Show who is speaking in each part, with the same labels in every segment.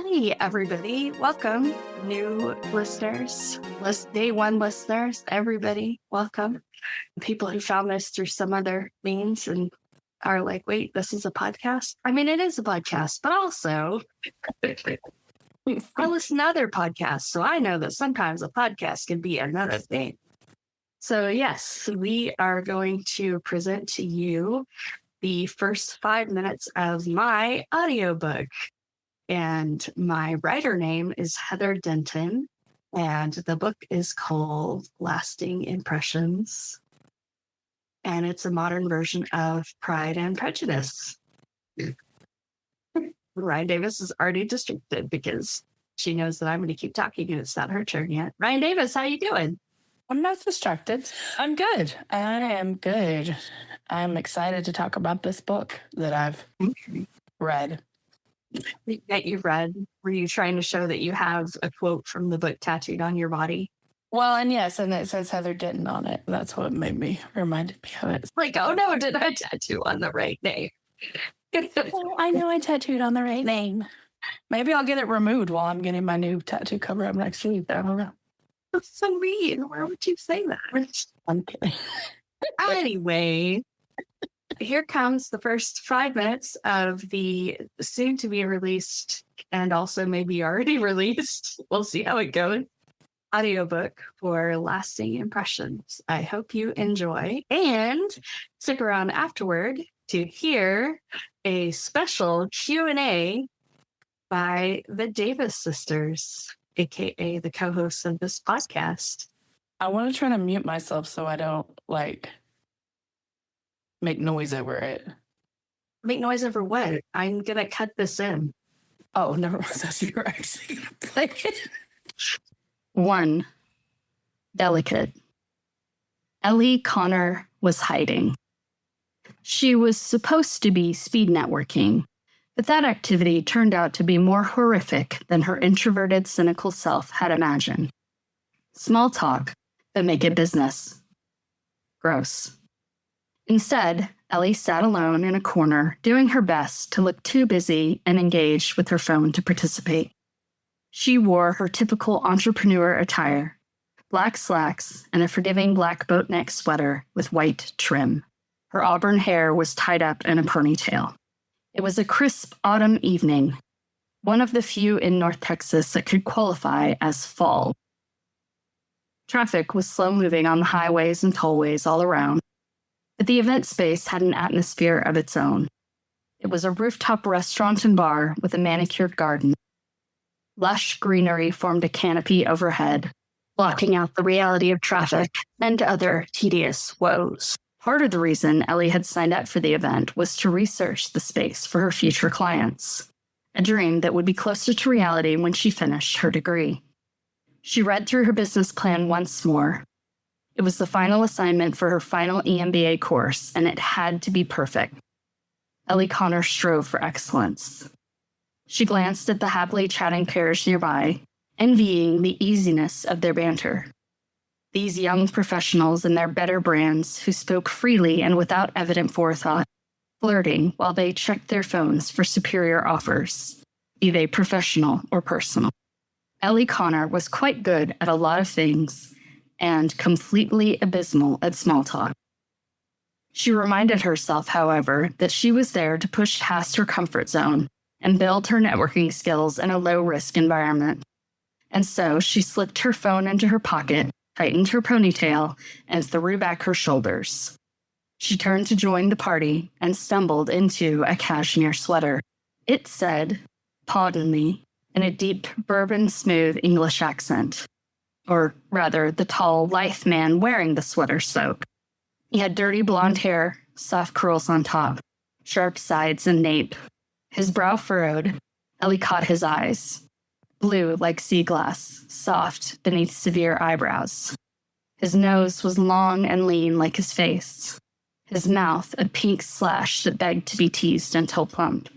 Speaker 1: Hey, everybody. Welcome, new listeners, day one listeners, everybody. Welcome. People who found this through some other means and are like, wait, this is a podcast? I mean, it is a podcast, but also I listen to other podcasts, so I know that sometimes a podcast can be another thing. So yes, we are going to present to you the first 5 minutes of my audiobook. And my writer name is Heather Denton, and the book is called Lasting Impressions. And it's a modern version of Pride and Prejudice. Ryan Davis is already distracted because she knows that I'm going to keep talking and it's not her turn yet. Ryan Davis, how you doing?
Speaker 2: I'm not distracted. I'm good. I am good. I'm excited to talk about this book that I've read.
Speaker 1: That you read? Were you trying to show that you have a quote from the book tattooed on your body?
Speaker 2: Well, and yes, and it says Heather Denton on it. That's what reminded me of it.
Speaker 1: Like, oh no, did I tattoo on the right name?
Speaker 2: Well, I know I tattooed on the right name. Maybe I'll get it removed while I'm getting my new tattoo cover up next week. I don't know.
Speaker 1: That's so mean. Why would you say that?
Speaker 2: I'm kidding.
Speaker 1: Anyway, here comes the first 5 minutes of the soon-to-be released and also maybe already released, we'll see how it goes, audiobook for Lasting Impressions. I hope you enjoy. And stick around afterward to hear a special Q&A by the Davis sisters, aka the co-hosts of this podcast.
Speaker 2: I want to try to mute myself so I don't make noise over it.
Speaker 1: Make noise over what? I'm going to cut this in.
Speaker 2: Oh, never mind. That's you were actually going to play it. 1. Delicate. Ellie Connor was hiding. She was supposed to be speed networking, but that activity turned out to be more horrific than her introverted, cynical self had imagined. Small talk, but make it business. Gross. Instead, Ellie sat alone in a corner, doing her best to look too busy and engaged with her phone to participate. She wore her typical entrepreneur attire, black slacks and a forgiving black boat neck sweater with white trim. Her auburn hair was tied up in a ponytail. It was a crisp autumn evening, one of the few in North Texas that could qualify as fall. Traffic was slow-moving on the highways and tollways all around, but the event space had an atmosphere of its own. It was a rooftop restaurant and bar with a manicured garden. Lush greenery formed a canopy overhead, blocking out the reality of traffic and other tedious woes. Part of the reason Ellie had signed up for the event was to research the space for her future clients, a dream that would be closer to reality when she finished her degree. She read through her business plan once more. It was the final assignment for her final EMBA course, and it had to be perfect. Ellie Connor strove for excellence. She glanced at the happily chatting pairs nearby, envying the easiness of their banter. These young professionals and their better brands who spoke freely and without evident forethought, flirting while they checked their phones for superior offers, be they professional or personal. Ellie Connor was quite good at a lot of things, and completely abysmal at small talk. She reminded herself, however, that she was there to push past her comfort zone and build her networking skills in a low-risk environment. And so she slipped her phone into her pocket, tightened her ponytail, and threw back her shoulders. She turned to join the party and stumbled into a cashmere sweater. It said, "Pardon me," in a deep, bourbon-smooth English accent. Or rather, the tall, lithe man wearing the sweater spoke. He had dirty blonde hair, soft curls on top, sharp sides and nape. His brow furrowed. Ellie caught his eyes. Blue like sea glass, soft beneath severe eyebrows. His nose was long and lean like his face. His mouth a pink slash that begged to be teased until plump.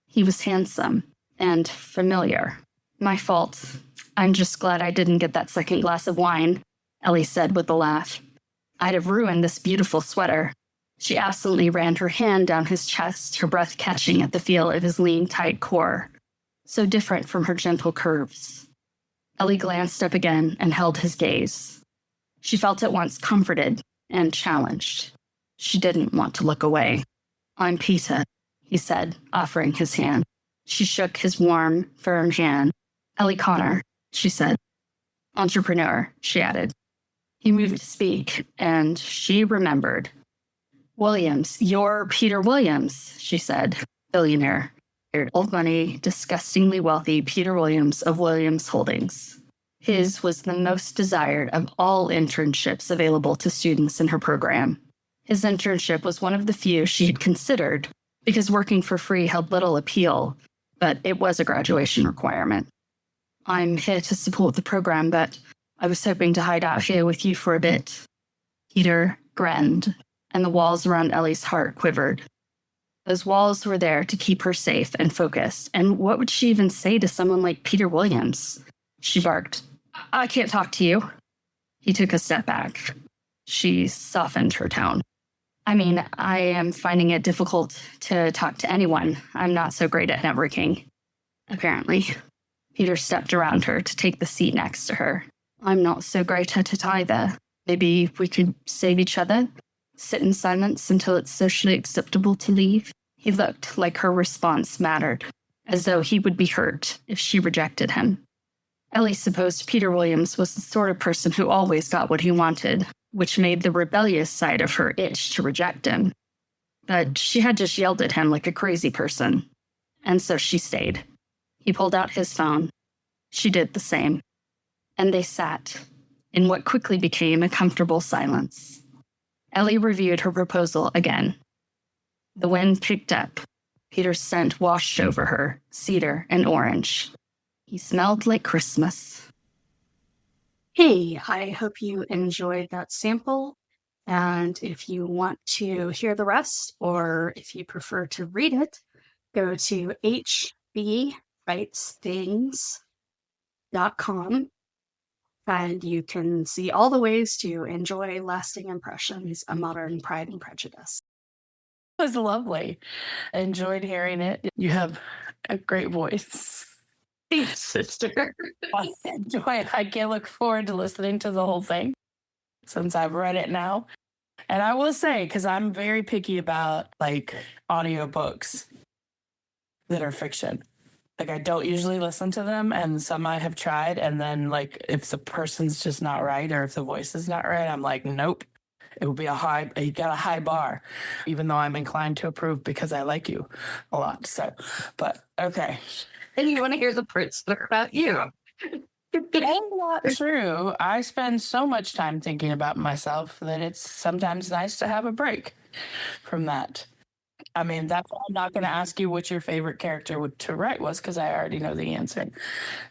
Speaker 2: He was handsome and familiar. My fault. I'm just glad I didn't get that second glass of wine, Ellie said with a laugh. I'd have ruined this beautiful sweater. She absently ran her hand down his chest, her breath catching at the feel of his lean, tight core. so different from her gentle curves. Ellie glanced up again and held his gaze. She felt at once comforted and challenged. She didn't want to look away. I'm Peter, he said, offering his hand. She shook his warm, firm hand. Ellie Connor, she said. Entrepreneur, she added. He moved to speak, and she remembered. Williams, you're Peter Williams, she said. Billionaire. Old money, disgustingly wealthy Peter Williams of Williams Holdings. His was the most desired of all internships available to students in her program. His internship was one of the few she had considered because working for free held little appeal, but it was a graduation requirement. I'm here to support the program, but I was hoping to hide out here with you for a bit. Peter grinned, and the walls around Ellie's heart quivered. Those walls were there to keep her safe and focused, and what would she even say to someone like Peter Williams? She barked, I can't talk to you. He took a step back. She softened her tone. I mean, I am finding it difficult to talk to anyone. I'm not so great at networking. Apparently. Peter stepped around her to take the seat next to her. I'm not so great at it either. Maybe we could save each other? Sit in silence until it's socially acceptable to leave? He looked like her response mattered, as though he would be hurt if she rejected him. Ellie supposed Peter Williams was the sort of person who always got what he wanted, which made the rebellious side of her itch to reject him. But she had just yelled at him like a crazy person, and so she stayed. He pulled out his phone. She did the same. And they sat, in what quickly became a comfortable silence. Ellie reviewed her proposal again. The wind picked up. Peter's scent washed over her, cedar and orange. He smelled like Christmas.
Speaker 1: Hey, I hope you enjoyed that sample. And if you want to hear the rest, or if you prefer to read it, go to hbwritesthings.com and you can see all the ways to enjoy lasting impressions of modern Pride and Prejudice.
Speaker 3: It was lovely. I enjoyed hearing it. You have a great voice.
Speaker 1: Thanks, sister.
Speaker 3: I enjoy it. I can't look forward to listening to the whole thing since I've read it now. And I will say, because I'm very picky about like audiobooks that are fiction. Like I don't usually listen to them, and some I have tried, and then like if the person's just not right or if the voice is not right, I'm like, nope. It would be you got a high bar, even though I'm inclined to approve because I like you a lot. So, but okay.
Speaker 1: And you want to hear the Prince about you.
Speaker 3: That's not true. I spend so much time thinking about myself that it's sometimes nice to have a break from that. I mean, that's why I'm not going to ask you what your favorite character to write was, because I already know the answer,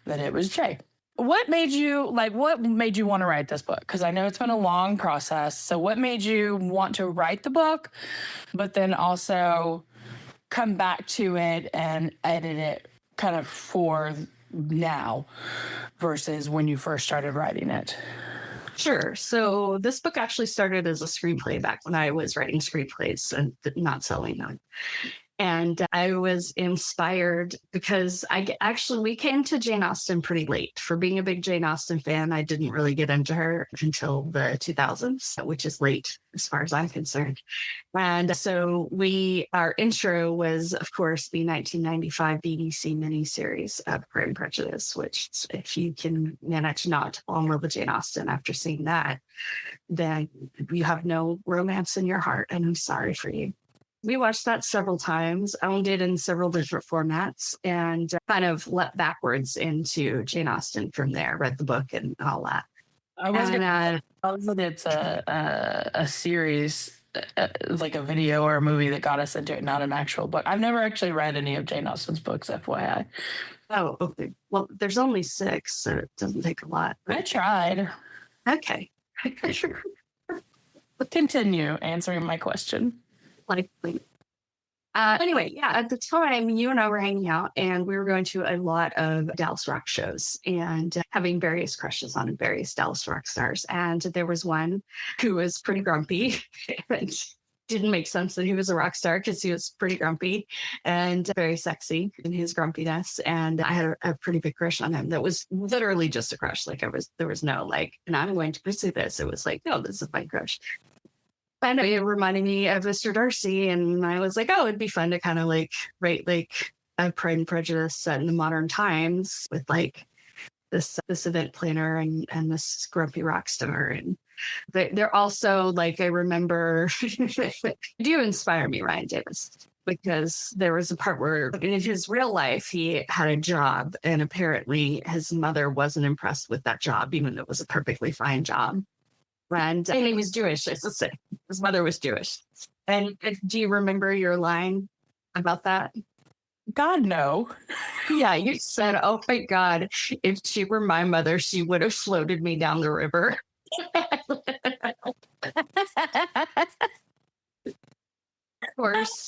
Speaker 3: that it was Jay. What made you want to write this book? Because I know it's been a long process. So what made you want to write the book, but then also come back to it and edit it kind of for now versus when you first started writing it?
Speaker 1: Sure. So this book actually started as a screenplay back when I was writing screenplays and not selling them. And I was inspired because we came to Jane Austen pretty late. For being a big Jane Austen fan, I didn't really get into her until the 2000s, which is late as far as I'm concerned. And so our intro was, of course, the 1995 BBC miniseries of Pride and Prejudice, which if you can manage not to fall in love with Jane Austen after seeing that, then you have no romance in your heart, and I'm sorry for you. We watched that several times, owned it in several different formats, and kind of leapt backwards into Jane Austen from there, read the book and all that.
Speaker 3: I was going to it's a series, like a video or a movie that got us into it, not an actual book. I've never actually read any of Jane Austen's books, FYI.
Speaker 1: Oh, okay. Well, there's only 6, so it doesn't take a lot.
Speaker 3: I tried.
Speaker 1: Okay.
Speaker 3: Continue answering my question.
Speaker 1: Likely. Anyway, yeah, at the time, you and I were hanging out, and we were going to a lot of Dallas Rock shows and having various crushes on various Dallas Rock stars. And there was one who was pretty grumpy. And didn't make sense that he was a rock star because he was pretty grumpy and very sexy in his grumpiness. And I had a pretty big crush on him that was literally just a crush. Like there was no like, and I'm going to pursue this. It was like, no, this is my crush. And it reminded me of Mr. Darcy. And I was like, oh, it'd be fun to kind of like write like a Pride and Prejudice set in the modern times with like this event planner and this grumpy rock star. And they're also like, I remember, do inspire me, Ryan Davis, because there was a part where in his real life, he had a job and apparently his mother wasn't impressed with that job, even though it was a perfectly fine job. And he was Jewish, I should say. His mother was Jewish. And do you remember your line about that?
Speaker 3: God, no.
Speaker 1: Yeah, you said, oh my God, if she were my mother, she would have floated me down the river. Of course.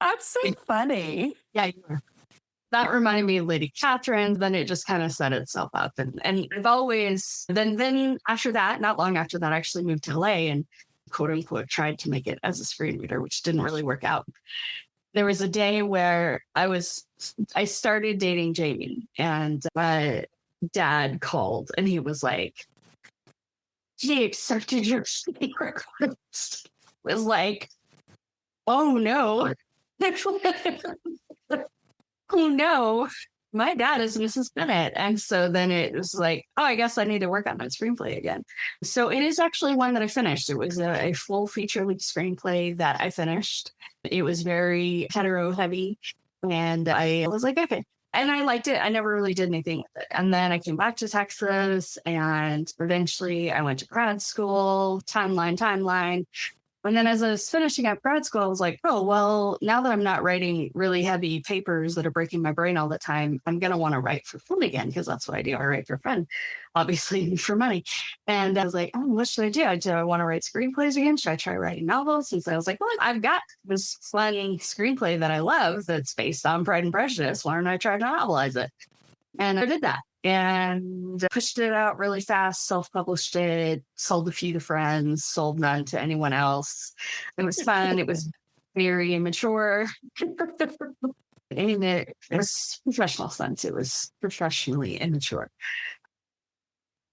Speaker 3: That's so funny.
Speaker 1: Yeah, you were. That reminded me of Lady Catherine. Then it just kind of set itself up. And I've always, then after that, not long after that, I actually moved to LA and quote unquote tried to make it as a screen reader, which didn't really work out. There was a day where I started dating Jamie and my dad called and he was like, he accepted your speaking request. Was like, oh no. Oh no, my dad is Mrs. Bennett. And so then it was like, oh, I guess I need to work on my screenplay again. So it is actually one that I finished. It was a full feature-length screenplay that I finished. It was very hetero heavy. And I was like, okay. And I liked it. I never really did anything with it. And then I came back to Texas and eventually I went to grad school, timeline. And then as I was finishing up grad school, I was like, oh, well, now that I'm not writing really heavy papers that are breaking my brain all the time, I'm going to want to write for fun again, because that's what I do. I write for fun, obviously for money. And I was like, oh, what should I do? Do I want to write screenplays again? Should I try writing novels? And so I was like, well, I've got this fun screenplay that I love that's based on Pride and Prejudice. Why don't I try to novelize it? And I did that. And pushed it out really fast, self-published it, sold a few to friends, sold none to anyone else. It was fun. It was very immature. In it was professional sense. It was professionally immature.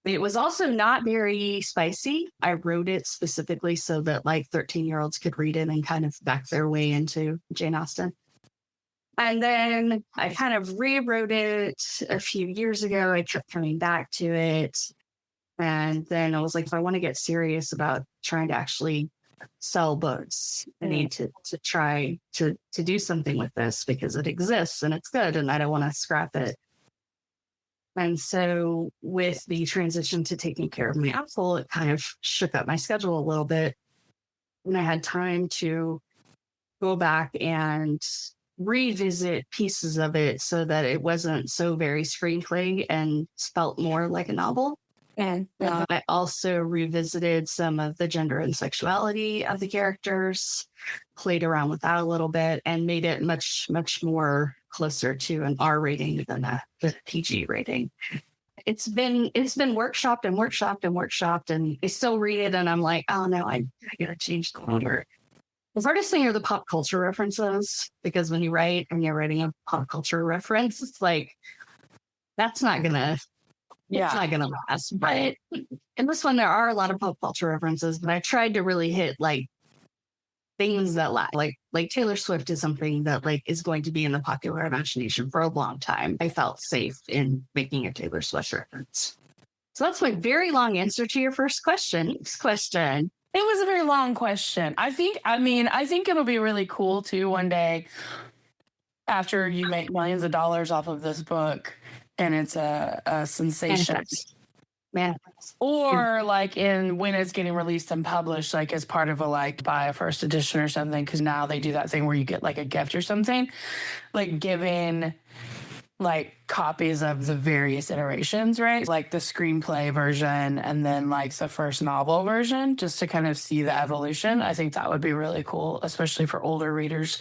Speaker 1: It was also not very spicy. I wrote it specifically so that like 13-year-olds could read it and kind of back their way into Jane Austen. And then I kind of rewrote it a few years ago. I kept coming back to it. And then I was like, if I want to get serious about trying to actually sell books, I need to try to do something with this because it exists and it's good and I don't want to scrap it. And so with the transition to taking care of my apple, it kind of shook up my schedule a little bit. And I had time to go back and revisit pieces of it so that it wasn't so very screenplay and felt more like a novel. And I also revisited some of the gender and sexuality of the characters, played around with that a little bit, and made it much, much more closer to an R rating than a PG rating. It's been workshopped and I still read it and I'm like, oh no, I gotta change the order. The hardest thing are the pop culture references, because when you write and you're writing a pop culture reference, it's like, it's not gonna last. But in this one, there are a lot of pop culture references, but I tried to really hit like things that last. Like Taylor Swift is something that like is going to be in the popular imagination for a long time. I felt safe in making a Taylor Swift reference. So that's my very long answer to your first question. Next question.
Speaker 3: It was a very long question. I think it'll be really cool too one day after you make millions of dollars off of this book and it's a sensation.
Speaker 1: Man.
Speaker 3: Or like when it's getting released and published, like as part of a like buy a first edition or something, because now they do that thing where you get like a gift or something, like giving like copies of the various iterations, right? Like the screenplay version and then like the first novel version, just to kind of see the evolution. I think that would be really cool, especially for older readers.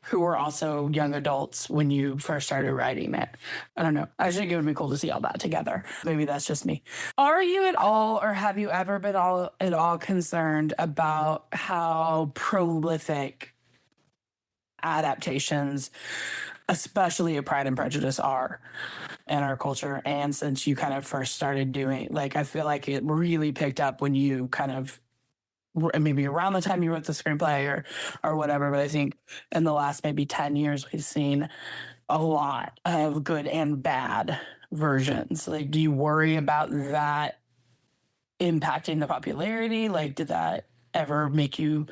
Speaker 3: who were also young adults when you first started writing it. I don't know. I think it would be cool to see all that together. Maybe that's just me. Are you at all, or have you ever been at all concerned about how prolific adaptations, especially of Pride and Prejudice, are in our culture? And since you kind of first started doing, like, I feel like it really picked up when you kind of, maybe around the time you wrote the screenplay or whatever, but I think in the last maybe 10 years we've seen a lot of good and bad versions. Like, do you worry about that impacting the popularity? Like, did that ever make you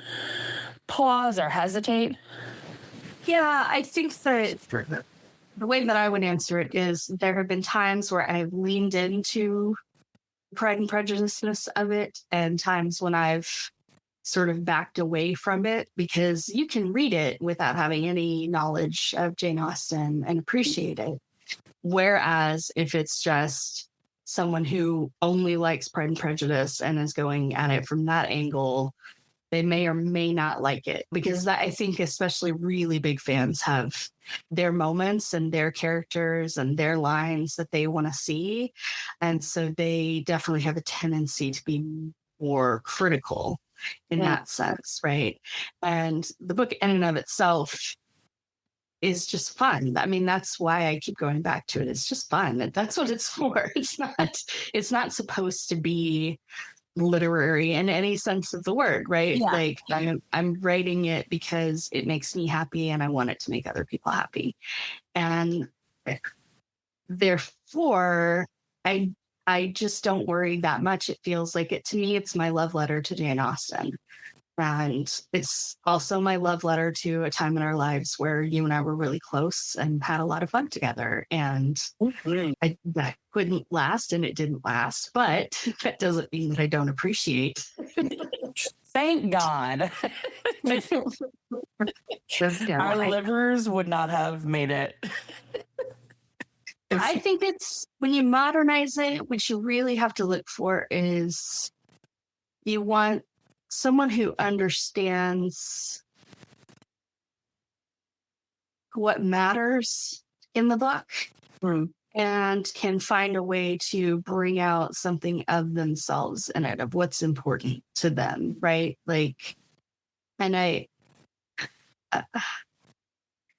Speaker 3: pause or hesitate?
Speaker 1: Yeah, I think that the way that I would answer it is there have been times where I've leaned into Pride and Prejudiceness of it, and times when I've sort of backed away from it, because you can read it without having any knowledge of Jane Austen and appreciate it. Whereas if it's just someone who only likes Pride and Prejudice and is going at it from that angle, they may or may not like it, because that, I think especially really big fans have their moments and their characters and their lines that they want to see. And so they definitely have a tendency to be more critical in that sense, right? And the book in and of itself is just fun. I mean, that's why I keep going back to it. It's just fun. That's what it's for. It's not supposed to be literary in any sense of the word, right?
Speaker 3: Yeah.
Speaker 1: Like I'm writing it because it makes me happy and I want it to make other people happy. And therefore I just don't worry that much. It feels like it to me, it's my love letter to Jane Austen. And it's also my love letter to a time in our lives where you and I were really close and had a lot of fun together. And that couldn't last, and it didn't last. But that doesn't mean that I don't appreciate.
Speaker 3: Thank God. Our livers would not have made it.
Speaker 1: I think it's when you modernize it, what you really have to look for is you want someone who understands what matters in the book and can find a way to bring out something of themselves in it, of what's important to them, right? Like, and I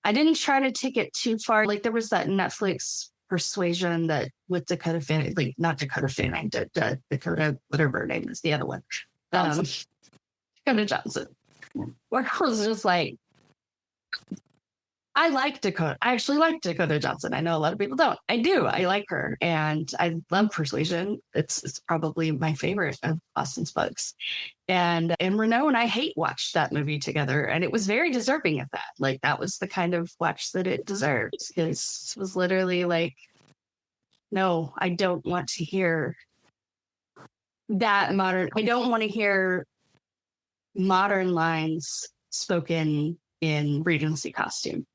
Speaker 1: didn't try to take it too far. Like, there was that Netflix Persuasion that with Dakota Fanning, like not Dakota Fanning, Dakota, whatever her name is, the other one. Dakota Johnson. Where I was just like, I actually like Dakota Johnson. I know a lot of people don't. I do. I like her. And I love Persuasion. It's probably my favorite of Austen's books. And Renaud and I hate watched that movie together. And it was very deserving of that. Like, that was the kind of watch that it deserved. It was literally like, no, I don't want to hear that modern. I don't want to hear modern lines spoken in Regency costume.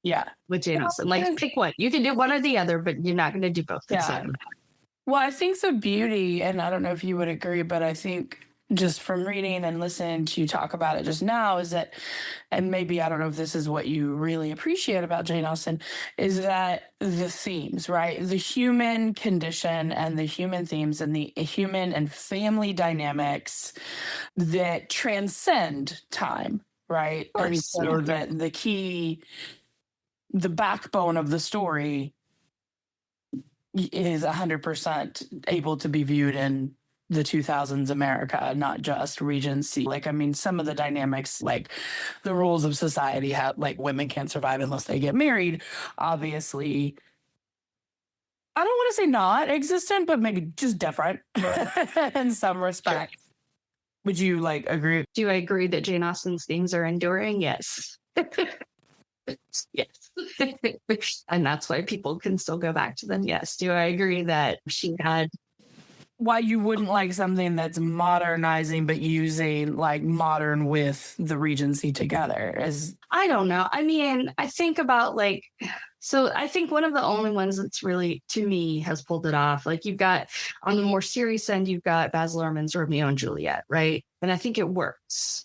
Speaker 3: Yeah.
Speaker 1: With Jane Austen. Like, pick one. You can do one or the other, but you're not going to do both.
Speaker 3: Yeah. Well, I think the beauty, and I don't know if you would agree, but I think just from reading and listening to you talk about it just now is that, and maybe I don't know if this is what you really appreciate about Jane Austen, is that the themes, right? The human condition and the human themes and the human and family dynamics that transcend time, right? And so that the backbone of the story is 100% able to be viewed in the 2000s America, not just Regency. Like, I mean, some of the dynamics, like the rules of society, have, like, women can't survive unless they get married, obviously. I don't want to say not existent, but maybe just different in some respects. Sure. Would you, like, agree?
Speaker 1: Do I agree that Jane Austen's themes are enduring? Yes. Yes. And that's why people can still go back to them. Yes. Do I agree that she had...
Speaker 3: Why you wouldn't like something that's modernizing but using like modern with the Regency together is...
Speaker 1: I don't know. I mean, I think about like... So I think one of the only ones that's really, to me, has pulled it off. Like, you've got, on the more serious end, you've got Baz Luhrmann's Romeo and Juliet, right? And I think it works.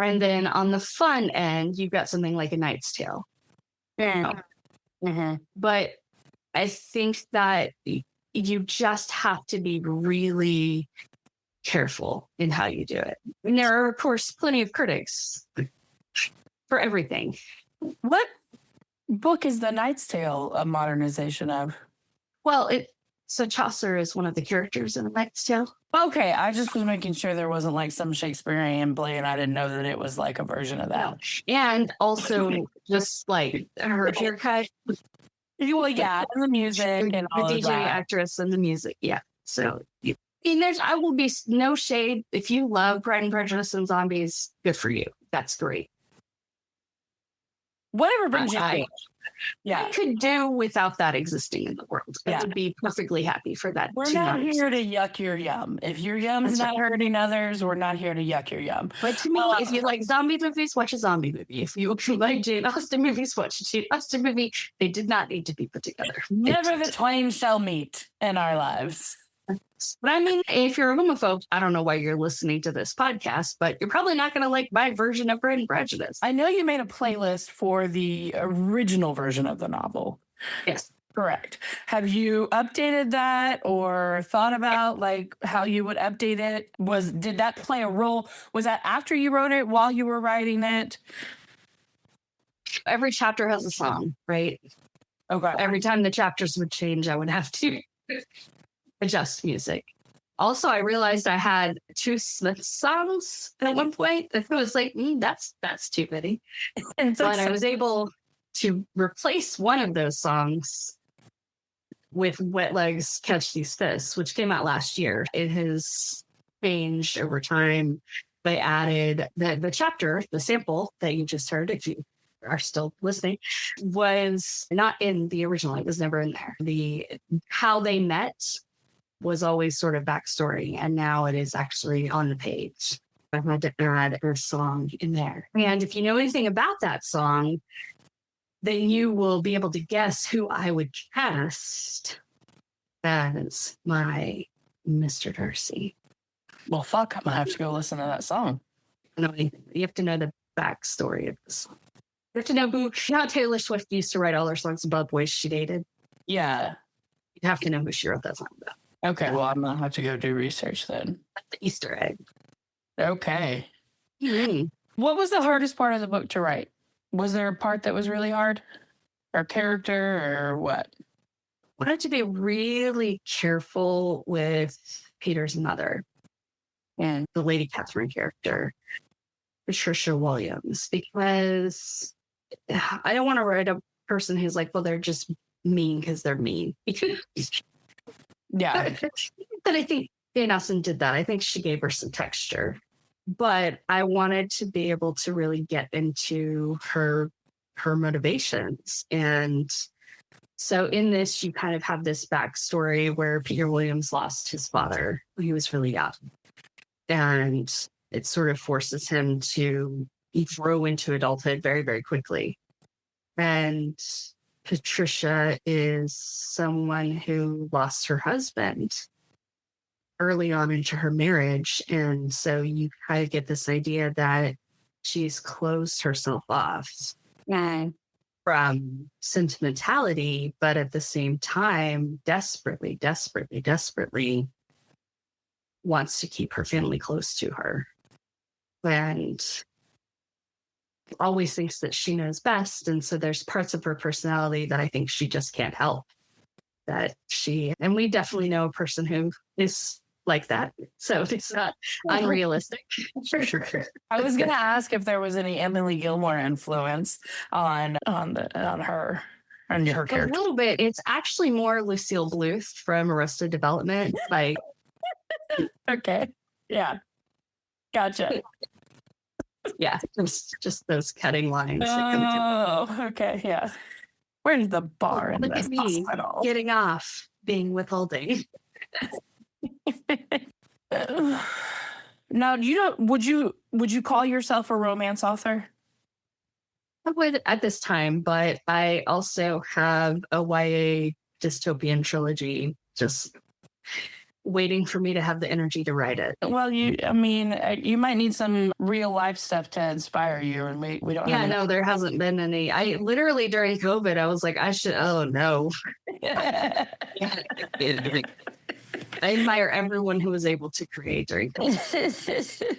Speaker 1: And then on the fun end, you've got something like A Knight's Tale. But I think that you just have to be really careful in how you do it. And there are, of course, plenty of critics for everything.
Speaker 3: What book is The Knight's Tale a modernization of?
Speaker 1: Well, so Chaucer is one of the characters in The Knight's Tale.
Speaker 3: Okay, I just was making sure there wasn't like some Shakespearean play, and I didn't know that it was like a version of that.
Speaker 1: And also just like her haircut.
Speaker 3: Well, yeah, and the music and all
Speaker 1: the
Speaker 3: of
Speaker 1: DJ
Speaker 3: that.
Speaker 1: actress and the music. Yeah. So I will be no shade. If you love Pride and Prejudice and zombies, good for you. That's great.
Speaker 3: Whatever brings you
Speaker 1: I
Speaker 3: Yeah.
Speaker 1: could do without that existing in the world. I would be perfectly happy for that.
Speaker 3: We're not here to yuck your yum. If your yum's not hurting others, we're not here to yuck your yum.
Speaker 1: But to me, if you like zombie movies, watch a zombie movie. If you like Jane Austen movies, watch a Jane Austen movie. They did not need to be put together.
Speaker 3: Never the twain shall meet in our lives.
Speaker 1: But I mean, if you're a homophobe, I don't know why you're listening to this podcast, but you're probably not going to like my version of Pride and Prejudice.
Speaker 3: I know you made a playlist for the original version of the novel.
Speaker 1: Yes.
Speaker 3: Correct. Have you updated that or thought about like how you would update it? Did that play a role? Was that after you wrote it, while you were writing it?
Speaker 1: Every chapter has a song, right?
Speaker 3: Okay.
Speaker 1: Every time the chapters would change, I would have to adjust music. Also, I realized I had 2 Smith songs at one point. It was like, that's too many. But I was able to replace one of those songs with Wet Legs Catch These Fists, which came out last year. It has changed over time. They added the chapter, the sample that you just heard, if you are still listening, was not in the original. It was never in there. How they met was always sort of backstory, and now it is actually on the page. I had to add her song in there. And if you know anything about that song, then you will be able to guess who I would cast as my Mr. Darcy.
Speaker 3: Well, fuck, I'm gonna have to go listen to that song.
Speaker 1: You have to know the backstory of the song. You have to know how Taylor Swift used to write all her songs about boys she dated.
Speaker 3: Yeah.
Speaker 1: You have to know who she wrote that song about.
Speaker 3: Okay, well, I'm gonna have to go do research then.
Speaker 1: That's the Easter egg.
Speaker 3: Okay.
Speaker 1: Mm-hmm.
Speaker 3: What was the hardest part of the book to write? Was there a part that was really hard? Or character or what?
Speaker 1: I wanted to be really careful with Peter's mother and the Lady Catherine character, Patricia Williams, because I don't want to write a person who's like, well, they're just mean because they're mean.
Speaker 3: Yeah.
Speaker 1: But I think Jane Austen did that. I think she gave her some texture. But I wanted to be able to really get into her motivations. And so in this, you kind of have this backstory where Peter Williams lost his father when he was really young. And it sort of forces him to grow into adulthood very, very quickly. And Patricia is someone who lost her husband early on into her marriage. And so you kind of get this idea that she's closed herself off from sentimentality, but at the same time, desperately wants to keep her family close to her. And always thinks that she knows best. And so there's parts of her personality that I think she just can't help. And we definitely know a person who is like that. So it's not unrealistic. Sure.
Speaker 3: I was gonna ask if there was any Emily Gilmore influence on her and her
Speaker 1: A
Speaker 3: character.
Speaker 1: little bit. It's actually more Lucille Bluth from Arrested Development. Like,
Speaker 3: Okay. Yeah. Gotcha.
Speaker 1: yeah, just those cutting lines. that come to-
Speaker 3: Oh, okay. Yeah. Where's the bar in
Speaker 1: Look
Speaker 3: this
Speaker 1: at me
Speaker 3: hospital?
Speaker 1: getting off being withholding.
Speaker 3: Now, would you call yourself a romance author?
Speaker 1: I would at this time, but I also have a YA dystopian trilogy just waiting for me to have the energy to write it.
Speaker 3: Well, you might need some real life stuff to inspire you, and we don't.
Speaker 1: Yeah,
Speaker 3: have
Speaker 1: no, there hasn't been any. I literally during COVID, I was like, oh no. I admire everyone who was able to create during COVID.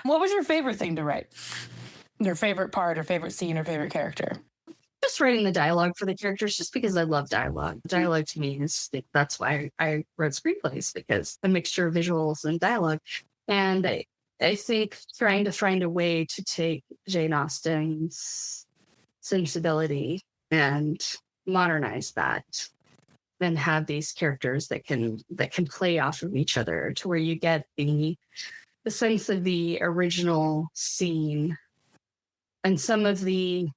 Speaker 3: What was your favorite thing to write? Your favorite part, or favorite scene, or favorite character?
Speaker 1: Just writing the dialogue for the characters, just because I love dialogue. Dialogue to me is that's why I wrote screenplays, because a mixture of visuals and dialogue. And I think trying to find a way to take Jane Austen's sensibility and modernize that, and have these characters that can play off of each other, to where you get the sense of the original scene and some of you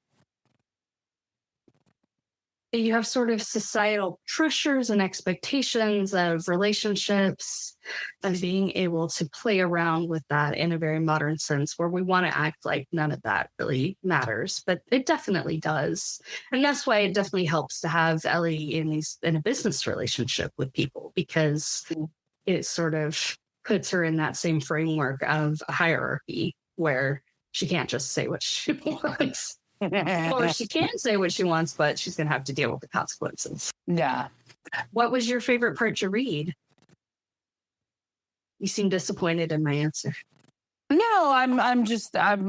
Speaker 1: have sort of societal pressures and expectations of relationships, and being able to play around with that in a very modern sense, where we want to act like none of that really matters, but it definitely does. And that's why it definitely helps to have Ellie in a business relationship with people, because it sort of puts her in that same framework of a hierarchy where she can't just say what she wants. Or she can say what she wants, but she's going to have to deal with the consequences.
Speaker 3: Yeah.
Speaker 1: What was your favorite part to read? You seem disappointed in my answer.
Speaker 3: No, I'm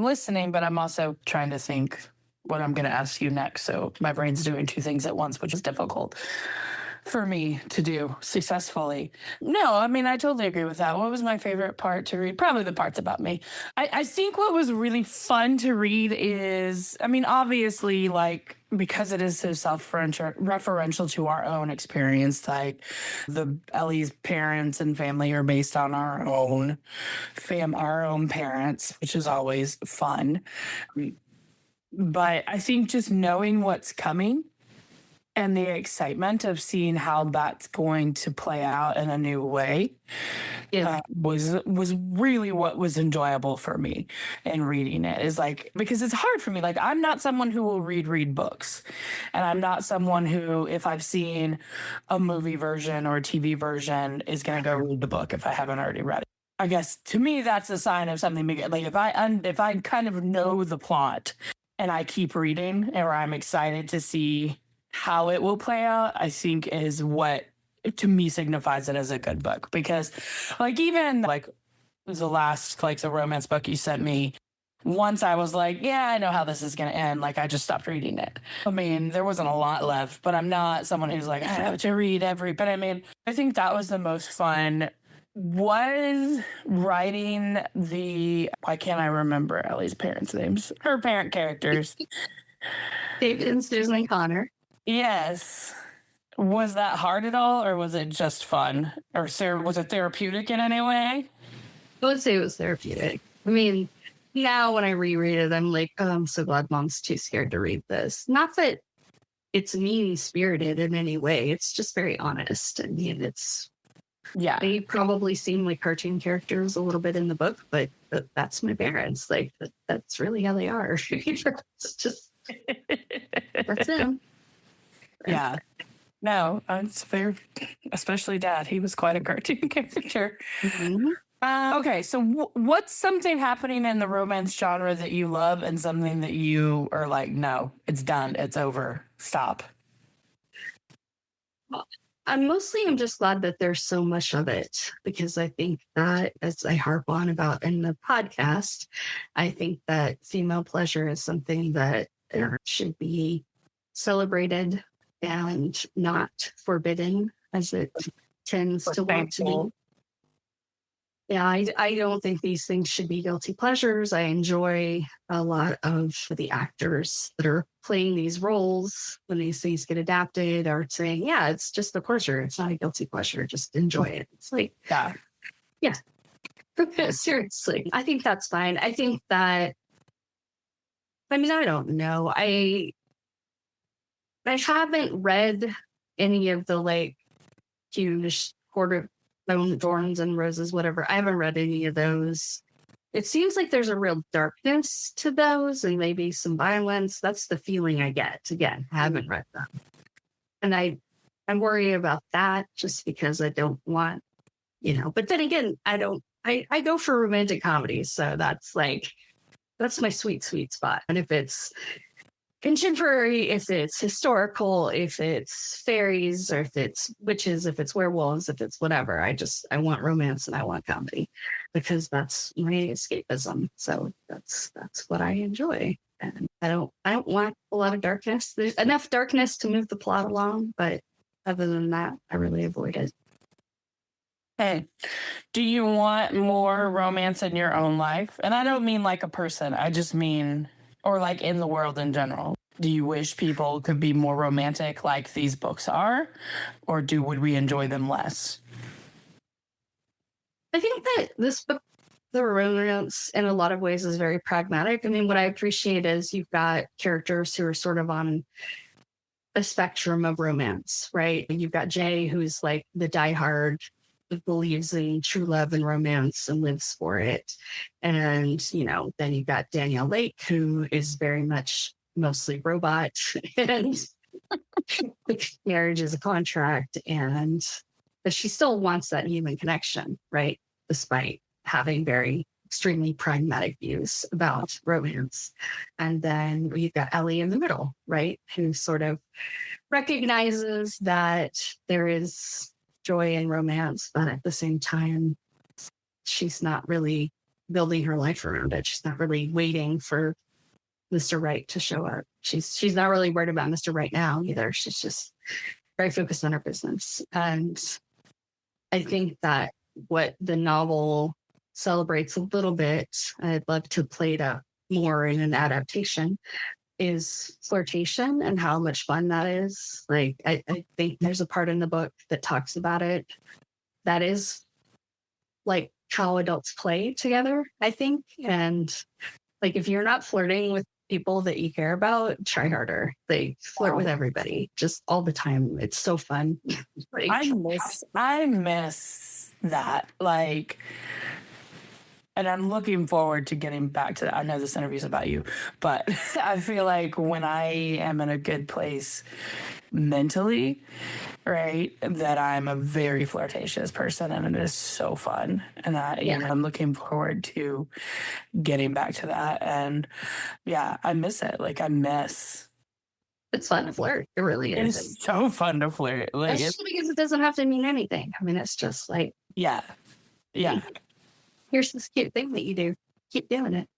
Speaker 3: listening, but I'm also trying to think what I'm going to ask you next. So my brain's doing two things at once, which is difficult for me to do successfully. No, I mean, I totally agree with that. What was my favorite part to read? Probably the parts about me. I think what was really fun to read is, I mean, obviously, like, because it is so self-referential to our own experience, like Ellie's parents and family are based on our own parents, which is always fun. But I think just knowing what's coming and the excitement of seeing how that's going to play out in a new way was really what was enjoyable for me in reading it. Is like, because it's hard for me. Like, I'm not someone who will read books, and I'm not someone who, if I've seen a movie version or a TV version, is going to go read the book if I haven't already read it. I guess to me that's a sign of something big. Like, if I kind of know the plot and I keep reading, or I'm excited to see how it will play out, I think is what to me signifies it as a good book. Because like, even like the last, like, the romance book you sent me, once I was like, yeah, I know how this is going to end, like, I just stopped reading it. I mean, there wasn't a lot left, but I'm not someone who's like, I have to read but I mean, I think that was the most fun, was writing why can't I remember Ellie's parents' names? Her parent characters.
Speaker 1: David and Susan Connor.
Speaker 3: Yes. Was that hard at all, or was it just fun? Or was it therapeutic in any way?
Speaker 1: I would say it was therapeutic. I mean, now when I reread it, I'm like, oh, I'm so glad Mom's too scared to read this. Not that it's mean-spirited in any way. It's just very honest. I mean, they probably seem like cartoon characters a little bit in the book, but that's my parents. Like, that's really how they are. It's just, that's them.
Speaker 3: Yeah. No, it's fair. Especially Dad. He was quite a cartoon character.
Speaker 1: Mm-hmm.
Speaker 3: Okay, so what's something happening in the romance genre that you love, and something that you are like, no, it's done, it's over, stop?
Speaker 1: Well, I'm just glad that there's so much of it, because I think that, as I harp on about in the podcast, I think that female pleasure is something that should be celebrated and not forbidden, as it tends to want to be. Yeah, I don't think these things should be guilty pleasures. I enjoy a lot of the actors that are playing these roles when these things get adapted, are saying, yeah, it's just a pleasure. It's not a guilty pleasure. Just enjoy it. It's like, yeah. Seriously, I think that's fine. I think that, I mean, I don't know. I haven't read any of the, like, huge Thorns and Roses, whatever. I haven't read any of those. It seems like there's a real darkness to those, and maybe some violence. That's the feeling I get. Again, I haven't read them. And I I'm worried about that just because I don't want, but then again, I go for romantic comedies. So that's my sweet spot. And if it's contemporary, if it's historical, if it's fairies, or if it's witches, if it's werewolves, if it's whatever, I want romance and I want comedy because that's my escapism. So that's what I enjoy. And I don't want a lot of darkness. There's enough darkness to move the plot along, but other than that, I really avoid it.
Speaker 3: Hey, do you want more romance in your own life? And I don't mean like a person. I just mean, or like in the world in general. Do you wish people could be more romantic like these books are? Or would we enjoy them less?
Speaker 1: I think that this book, the romance, in a lot of ways is very pragmatic. I mean, what I appreciate is you've got characters who are sort of on a spectrum of romance, right? And you've got Jay, who's like the diehard, who believes in true love and romance and lives for it. And, then you've got Danielle Lake, who is very much mostly robot and marriage is a contract, but she still wants that human connection, right? Despite having very extremely pragmatic views about romance. And then we've got Ellie in the middle, right? Who sort of recognizes that there is joy in romance, but at the same time, she's not really building her life around it. She's not really waiting for Mr. Right to show up. She's not really worried about Mr. Right now either. She's just very focused on her business. And I think that what the novel celebrates a little bit, I'd love to play it up more in an adaptation, is flirtation and how much fun that is. Like, I think there's a part in the book that talks about it. That is like how adults play together, I think. And like, if you're not flirting with people that you care about, try harder. They flirt with everybody just all the time. It's so fun. Like,
Speaker 3: I miss that. Like, and I'm looking forward to getting back to that. I know this interview's about you, but I feel like when I am in a good place mentally, right, that I'm a very flirtatious person and it is so fun. And I'm looking forward to getting back to that. And yeah, I miss it. Like,
Speaker 1: it's fun to flirt. It really is.
Speaker 3: It's so fun to flirt. Like,
Speaker 1: especially because it doesn't have to mean anything. I mean, it's just like,
Speaker 3: yeah.
Speaker 1: Here's this cute thing that you do. Keep doing it.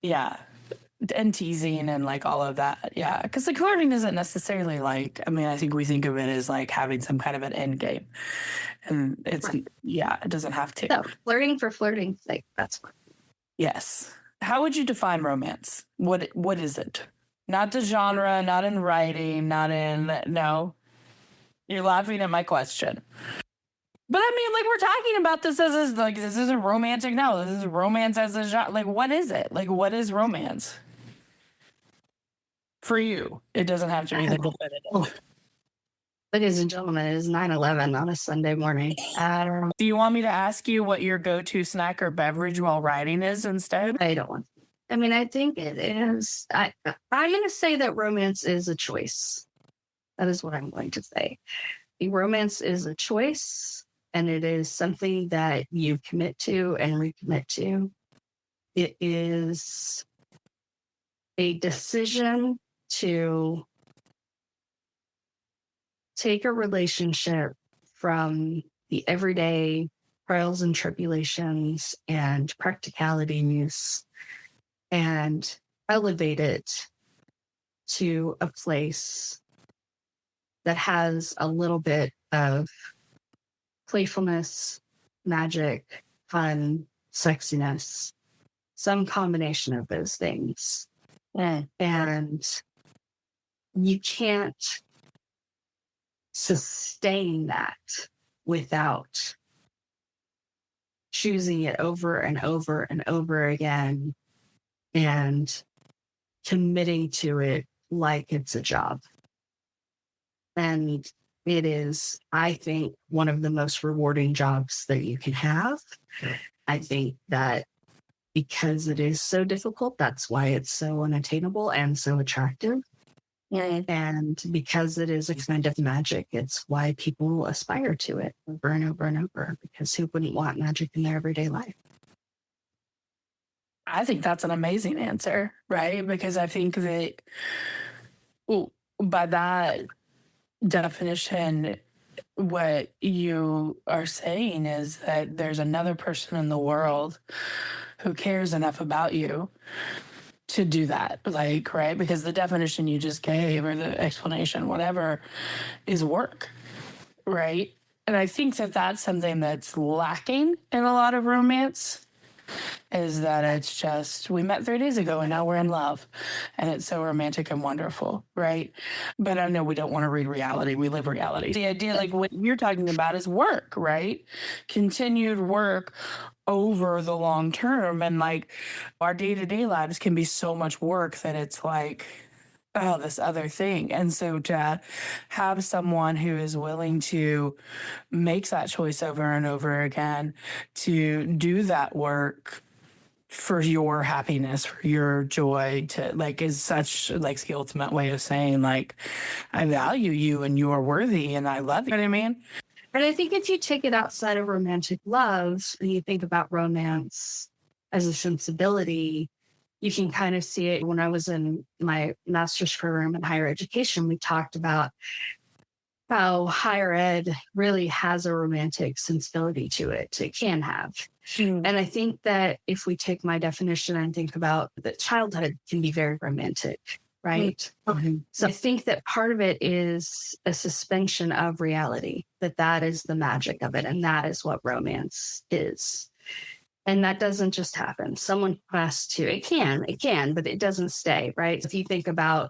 Speaker 3: Yeah. And teasing and like all of that. Yeah. Because like flirting isn't necessarily like, I mean, I think we think of it as like having some kind of an end game. And it's, right. Yeah, it doesn't have to.
Speaker 1: So flirting for flirting's sake, that's fun.
Speaker 3: Yes. How would you define romance? What is it? Not the genre, not in writing, no. You're laughing at my question. But I mean, like, we're talking about this as like, this isn't romantic now. This is romance as a genre. Like, what is it? Like, what is romance? For you, it doesn't have to be the definitive.
Speaker 1: Ladies and gentlemen, it is 9/11 on a Sunday morning.
Speaker 3: Do you want me to ask you what your go-to snack or beverage while writing is instead?
Speaker 1: I don't want to. I mean, I think it is. I'm going to say that romance is a choice. That is what I'm going to say. The romance is a choice. And it is something that you commit to and recommit to. It is a decision to take a relationship from the everyday trials and tribulations and practicalities and elevate it to a place that has a little bit of playfulness, magic, fun, sexiness, some combination of those things. And you can't sustain that without choosing it over and over and over again and committing to it like it's a job. And it is, I think, one of the most rewarding jobs that you can have. I think that because it is so difficult, that's why it's so unattainable and so attractive. And because it is a kind of magic, it's why people aspire to it over and over and over, because who wouldn't want magic in their everyday life?
Speaker 3: I think that's an amazing answer, right? Because I think that, well, by that definition, what you are saying is that there's another person in the world who cares enough about you to do that, like, right? Because the definition you just gave, or the explanation, whatever, is work, right? And I think that that's something that's lacking in a lot of romance, is that it's just, we met 3 days ago and now we're in love, and it's so romantic and wonderful, right? But I know we don't want to read reality, we live reality. The idea, like what you're talking about, is work, right? Continued work over the long term. And like our day-to-day lives can be so much work that it's like, oh, this other thing. And so to have someone who is willing to make that choice over and over again, to do that work for your happiness, for your joy, to like, is such like the ultimate way of saying, like, I value you and you are worthy and I love you. You know what I mean?
Speaker 1: And I think if you take it outside of romantic love and you think about romance as a sensibility, you can kind of see it. When I was in my master's program in higher education, we talked about how higher ed really has a romantic sensibility to it. It can have. And I think that if we take my definition and think about that, childhood can be very romantic, right? So I think that part of it is a suspension of reality, that is the magic of it. And that is what romance is. And that doesn't just happen. Someone has to, it can, but it doesn't stay, right? If you think about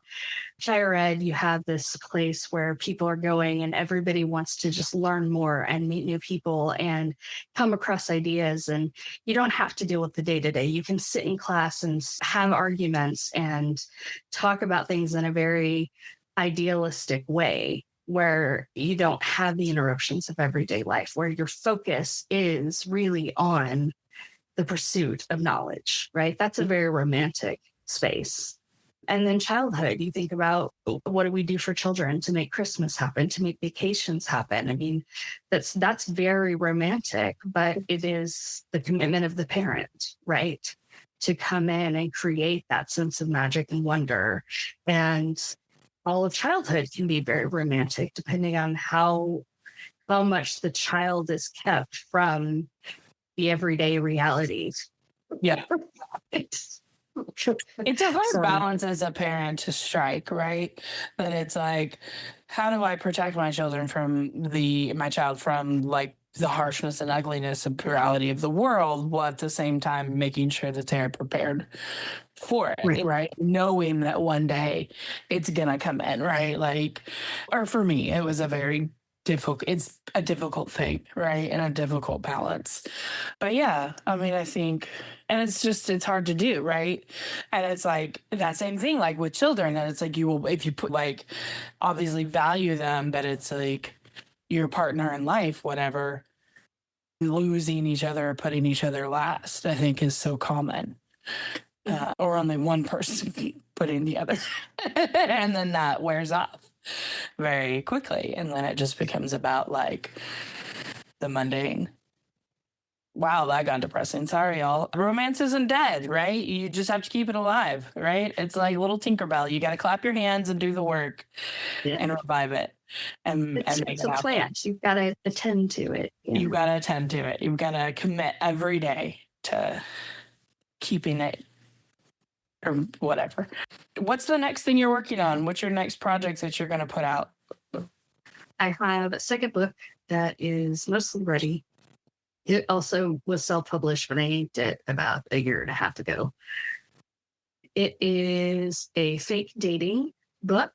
Speaker 1: higher ed, you have this place where people are going and everybody wants to just learn more and meet new people and come across ideas. And you don't have to deal with the day-to-day. You can sit in class and have arguments and talk about things in a very idealistic way, where you don't have the interruptions of everyday life, where your focus is really on the pursuit of knowledge, right? That's a very romantic space. And then childhood, you think about, what do we do for children to make Christmas happen, to make vacations happen? I mean, that's very romantic, but it is the commitment of the parent, right? To come in and create that sense of magic and wonder. And all of childhood can be very romantic, depending on how much the child is kept from the everyday realities.
Speaker 3: Yeah. It's a hard balance as a parent to strike, right? That it's like, how do I protect my children from my child from like the harshness and ugliness and plurality of the world, while at the same time making sure that they're prepared for it, right? Knowing that one day it's gonna come in, right? like, or for me, it was it's a difficult thing, right? And a difficult balance. But yeah, I mean, I think, and it's hard to do, right? And it's like that same thing, like with children, that it's like, you will, if you put like, obviously value them, but it's like your partner in life, whatever, losing each other or putting each other last, I think is so common. Or only one person putting the other. And then that wears off very quickly. And then it just becomes about like the mundane. Wow, that got depressing. Sorry, y'all. Romance isn't dead, right? You just have to keep it alive, right? It's like little Tinkerbell. You got to clap your hands and do the work and revive it. And make
Speaker 1: it's a plant. You've got to attend to it.
Speaker 3: You got to attend to it. You've got to commit every day to keeping it, or whatever. What's the next thing you're working on? What's your next project that you're going to put out?
Speaker 1: I have a second book that is mostly ready. It also was self-published, but I inked it about a year and a half ago. It is a fake dating book.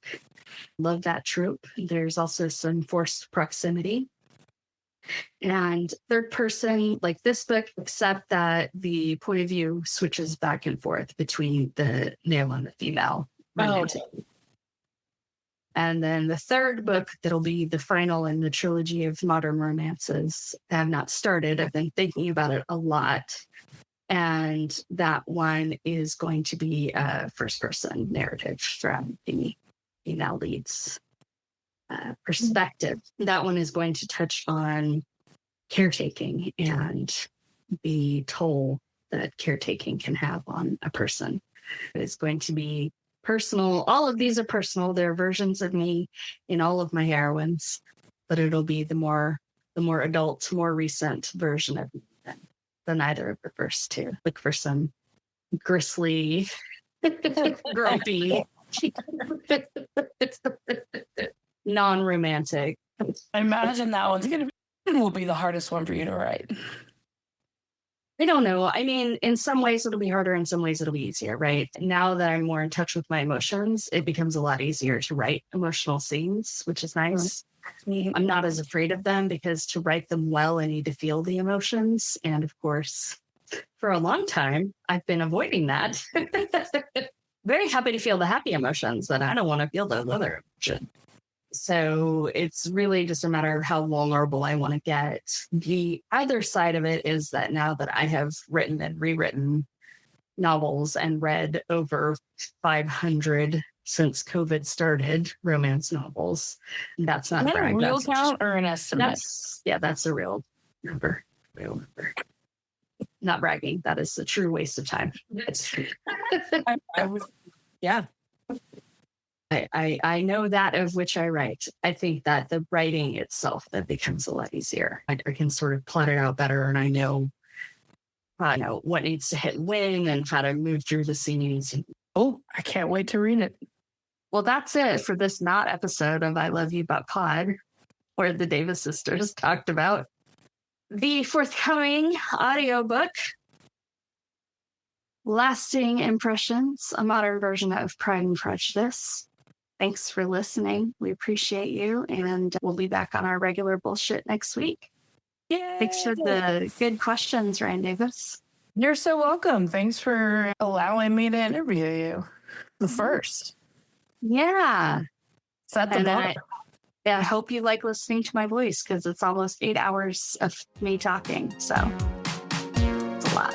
Speaker 1: Love that trope. There's also some forced proximity and third person, like this book, except that the point of view switches back and forth between the male and the female. And then the third book, that'll be the final in the trilogy of modern romances, I have not started. I've been thinking about it a lot. And that one is going to be a first person narrative from me.
Speaker 2: female lead's perspective. That one is going to touch on caretaking and the toll that caretaking can have on a person. It's going to be personal. All of these are personal. They're versions of me in all of my heroines, but it'll be the more adult, more recent version of me than either of the first two. Look for some gristly, grumpy, non-romantic.
Speaker 3: I imagine that one's will be the hardest one for you to write.
Speaker 2: I don't know. I mean, in some ways it'll be harder, in some ways it'll be easier, right? Now that I'm more in touch with my emotions, it becomes a lot easier to write emotional scenes, which is nice. I'm not as afraid of them because to write them well, I need to feel the emotions. And of course, for a long time, I've been avoiding that. Very happy to feel the happy emotions, but I don't want to feel those other emotions. So it's really just a matter of how vulnerable I want to get. The other side of it is that now that I have written and rewritten novels and read over 500 since COVID started, romance novels, that's not
Speaker 3: Is that a
Speaker 2: brag,
Speaker 3: real
Speaker 2: that's
Speaker 3: count or an estimate?
Speaker 2: that's a real number. Not bragging. That is a true waste of time.
Speaker 3: Yeah.
Speaker 2: I know that of which I write. I think that the writing itself that becomes a lot easier. I can sort of plot it out better, and I know what needs to hit when and how to move through the scenes.
Speaker 3: Oh, I can't wait to read it.
Speaker 2: Well, that's it for this not episode of I Love You But Pod, where the Davis sisters talked about the forthcoming audiobook, Lasting Impressions, a modern version of Pride and Prejudice. Thanks for listening. We appreciate you, and we'll be back on our regular bullshit next week.
Speaker 3: Yeah.
Speaker 2: Thanks for the good questions, Ryan Davis.
Speaker 3: You're so welcome. Thanks for allowing me to interview you. The first.
Speaker 2: Yeah.
Speaker 3: Set the
Speaker 2: And
Speaker 3: bar.
Speaker 2: I hope you like listening to my voice because it's almost 8 hours of me talking. So it's a lot.